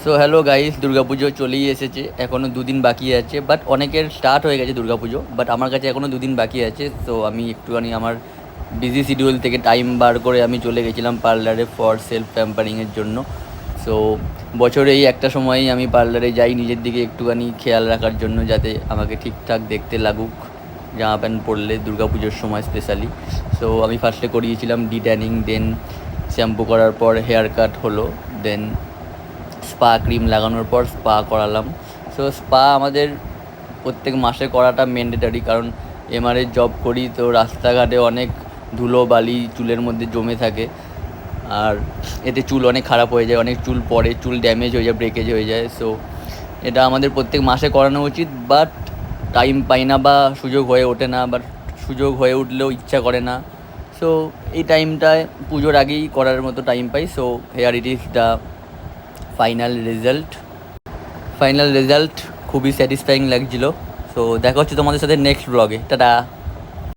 So hello guys, Durga Puja চলেই এসেছে, এখনও দুদিন বাকি আছে। বাট অনেকের স্টার্ট হয়ে গেছে দুর্গাপুজো, বাট আমার কাছে এখনও দুদিন বাকি আছে। সো আমি একটুখানি আমার বিজি শিডিউল থেকে টাইম বার করে আমি চলে গেছিলাম পার্লারে ফর সেলফ প্যাম্পারিংয়ের জন্য। সো বছরে এই একটা সময়ই আমি পার্লারে যাই নিজের দিকে একটুখানি খেয়াল রাখার জন্য, যাতে আমাকে ঠিকঠাক দেখতে লাগুক জামা প্যান্ট পরলে দুর্গাপুজোর সময় স্পেশালি। সো আমি ফার্স্টে করিয়েছিলাম ডিট্যানিং, দেন শ্যাম্পু করার পর হেয়ার কাট হলো, দেন স্পা ক্রিম লাগানোর পর স্পা করালাম। সো স্পা আমাদের প্রত্যেক মাসে করাটা ম্যান্ডেটারি, কারণ এমআরএ জব করি তো রাস্তাঘাটে অনেক ধুলো বালি চুলের মধ্যে জমে থাকে, আর এতে চুল অনেক খারাপ হয়ে যায়, অনেক চুল পড়ে, চুল ড্যামেজ হয়ে যায়, ব্রেকেজ হয়ে যায়। সো এটা আমাদের প্রত্যেক মাসে করানো উচিত, বাট টাইম পাই না বা সুযোগ হয়ে ওঠে না, বাট সুযোগ হয়ে উঠলেও ইচ্ছা করে না। সো এই টাইমটায় পুজোর আগেই করার মতো time pi. So here it is the final result খুবই স্যাটিসফাইং লাগছিলো। সো দেখা হচ্ছে তোমাদের সাথে নেক্সট ব্লগে। টাটা।